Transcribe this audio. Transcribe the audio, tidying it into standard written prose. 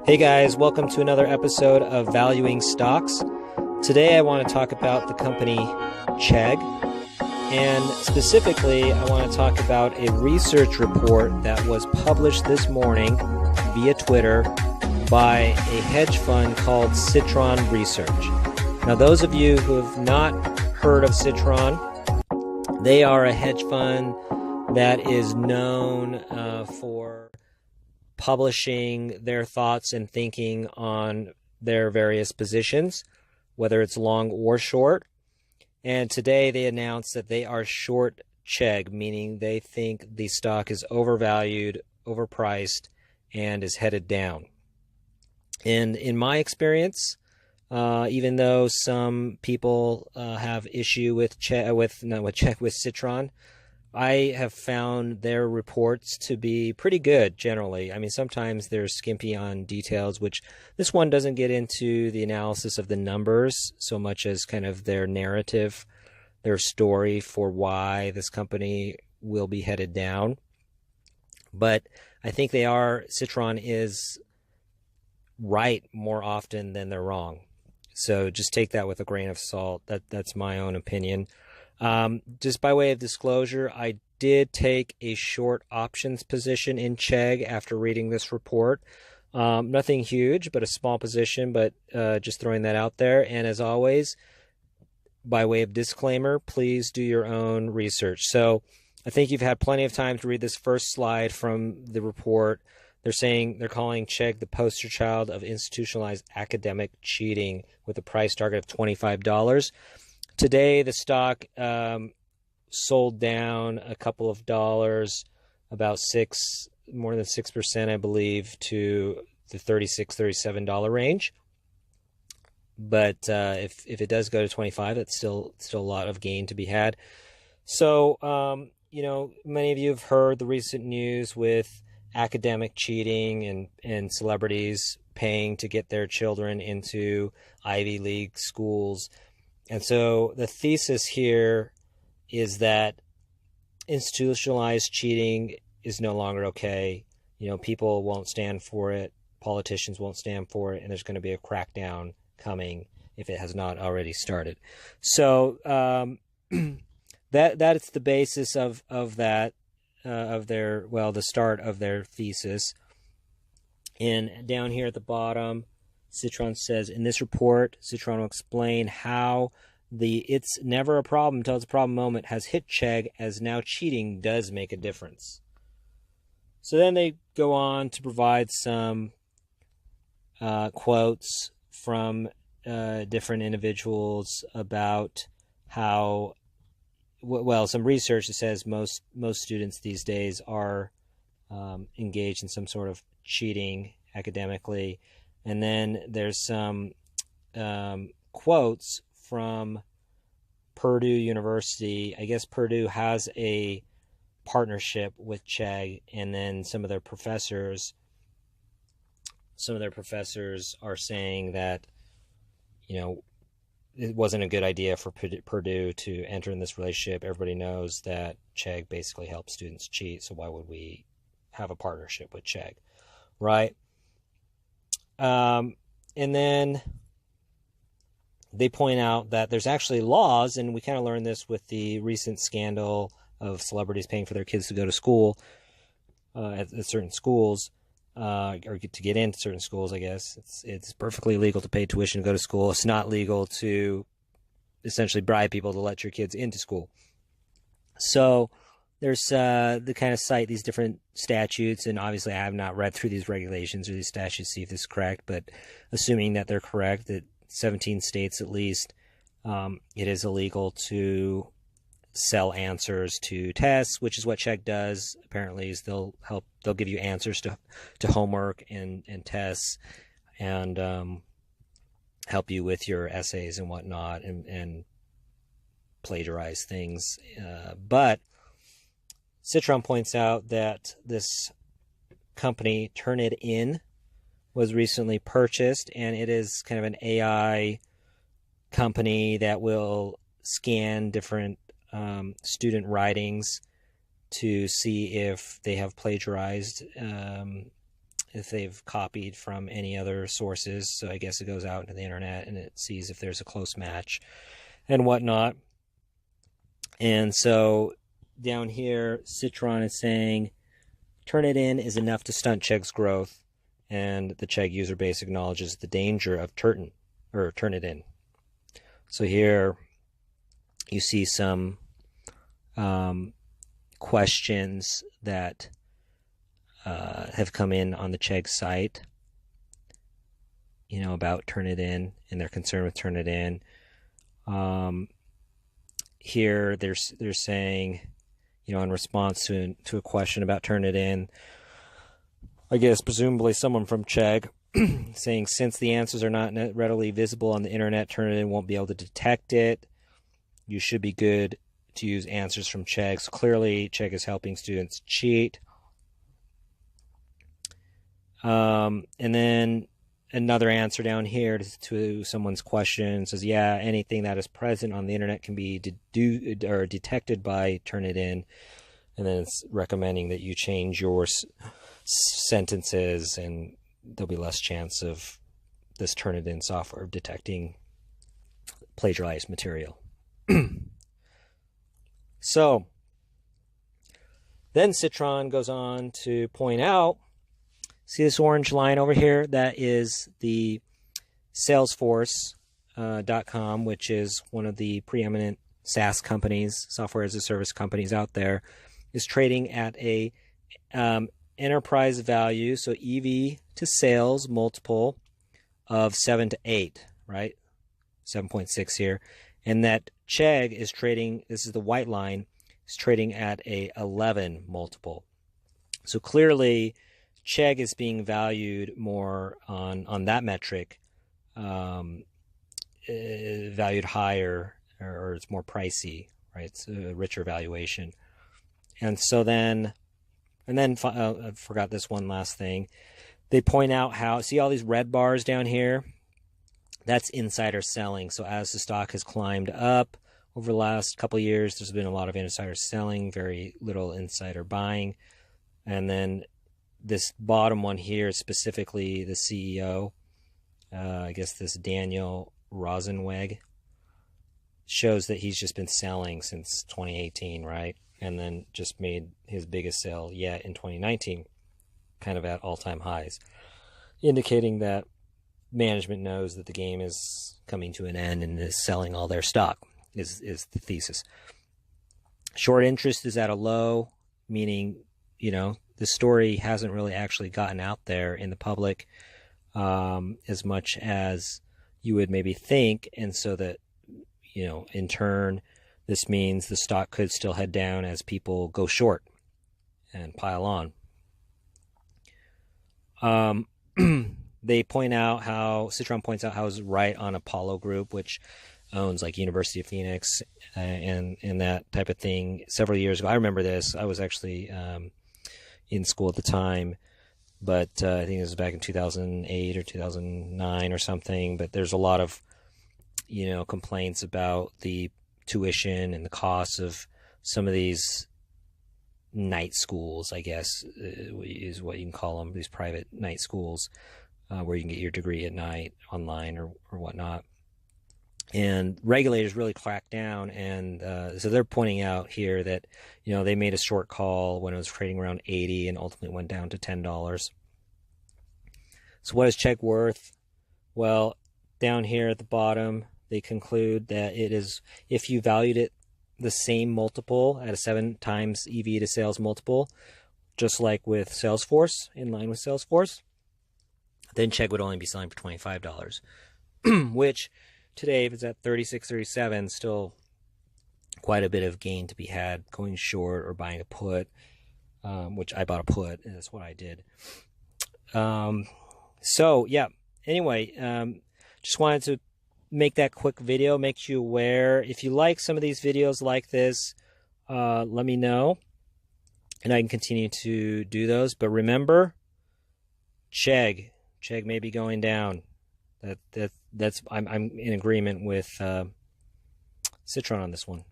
Hey guys, welcome to another episode of Valuing Stocks. Today I want to talk about the company Chegg, and specifically I want to talk about a research report that was published this morning via Twitter by a hedge fund called Citron Research. Now those of you who have not heard of Citron, they are a hedge fund that is known for publishing their thoughts and thinking on their various positions, whether it's long or short. And today they announced that they are short Chegg, meaning they think the stock is overvalued, overpriced, and is headed down. And in my experience, even though some people have issue with Citron, I have found their reports to be pretty good generally. I mean, sometimes they're skimpy on details, which this one doesn't get into the analysis of the numbers so much as kind of their narrative, their story for why this company will be headed down. But I think Citron is right more often than they're wrong. So just take that with a grain of salt. That's my own opinion. Just by way of disclosure, I did take a short options position in Chegg after reading this report. Nothing huge, but a small position, but just throwing that out there. And as always, by way of disclaimer, please do your own research. So I think you've had plenty of time to read this first slide from the report. They're calling Chegg the poster child of institutionalized academic cheating with a price target of $25. Today, the stock sold down a couple of dollars, about more than 6%, I believe, to the $36, $37 range. But if it does go to 25, that's still a lot of gain to be had. So, many of you have heard the recent news with academic cheating and celebrities paying to get their children into Ivy League schools. And so the thesis here is that institutionalized cheating is no longer okay. People won't stand for it. Politicians won't stand for it. And there's going to be a crackdown coming if it has not already started. So that's the basis of that, the start of their thesis. And down here at the bottom, Citron says, in this report, Citron will explain how the "it's never a problem until it's a problem" moment has hit Chegg, as now cheating does make a difference. So then they go on to provide some quotes from different individuals about how, some research that says most students these days are engaged in some sort of cheating academically. And then there's some quotes from Purdue University. I guess Purdue has a partnership with Chegg, and then some of their professors are saying that, it wasn't a good idea for Purdue to enter in this relationship. Everybody knows that Chegg basically helps students cheat, so why would we have a partnership with Chegg, right? And then they point out that there's actually laws, and we kind of learned this with the recent scandal of celebrities paying for their kids to go to school at certain schools, or to get into certain schools, I guess. It's perfectly legal to pay tuition to go to school. It's not legal to essentially bribe people to let your kids into school. So there's the kind of cite these different statutes, and obviously I have not read through these regulations or these statutes to see if this is correct, but assuming that they're correct, that 17 states at least, it is illegal to sell answers to tests, which is what Chegg does. Apparently, is they'll give you answers to homework and tests, and help you with your essays and whatnot, and plagiarize things. But Citron points out that this company, Turnitin, was recently purchased, and it is kind of an AI company that will scan different student writings to see if they have plagiarized if they've copied from any other sources. So I guess it goes out into the internet and it sees if there's a close match and whatnot. And so down here, Citron is saying, Turnitin is enough to stunt Chegg's growth, and the Chegg user base acknowledges the danger of Turnitin. So here you see some questions that have come in on the Chegg site, about Turnitin and their concern with Turnitin. Here they're saying, in response to a question about Turnitin, I guess presumably someone from Chegg saying, since the answers are not readily visible on the internet, Turnitin won't be able to detect it. You should be good to use answers from Chegg. So clearly Chegg is helping students cheat. And then another answer down here to someone's question says, yeah, anything that is present on the internet can be detected by Turnitin. And then it's recommending that you change your sentences, and there'll be less chance of this Turnitin software detecting plagiarized material. So then Citron goes on to point out, see this orange line over here? That is the Salesforce.com, which is one of the preeminent SaaS companies, software as a service companies out there, is trading at a enterprise value, so EV to sales multiple of 7 to 8, right? 7.6 here. And that Chegg is trading, this is the white line, is trading at a 11 multiple. So clearly Chegg is being valued more on that metric, valued higher, or it's more pricey, right? It's a richer valuation. And so then I forgot this one last thing. They point out how, see all these red bars down here? That's insider selling. So as the stock has climbed up over the last couple of years, there's been a lot of insider selling, very little insider buying. And then this bottom one here, specifically the CEO, I guess this Daniel Rosenweg, shows that he's just been selling since 2018, right? And then just made his biggest sale yet in 2019, kind of at all-time highs, indicating that management knows that the game is coming to an end and is selling all their stock, is the thesis. Short interest is at a low, meaning, the story hasn't really actually gotten out there in the public as much as you would maybe think. And so that, in turn, this means the stock could still head down as people go short and pile on. They point out how, Citron points out how it's right on Apollo Group, which owns like University of Phoenix and that type of thing several years ago. I remember this. I was actually in school at the time, but I think it was back in 2008 or 2009 or something. But there's a lot of, complaints about the tuition and the costs of some of these night schools, I guess, is what you can call them, these private night schools, where you can get your degree at night online or whatnot. And regulators really cracked down, and so they're pointing out here that, they made a short call when it was trading around 80 and ultimately went down to $10. So what is Chegg worth? Well, down here at the bottom, they conclude that it is, if you valued it the same multiple at a 7 times EV to sales multiple, just like with Salesforce, in line with Salesforce, then Chegg would only be selling for $25, which today, if it's at 36, 37, still quite a bit of gain to be had going short or buying a put, which I bought a put, and that's what I did. So, yeah, anyway, just wanted to make that quick video, make you aware. If you like some of these videos like this, let me know, and I can continue to do those. But remember, Chegg may be going down. I'm in agreement with Citron on this one.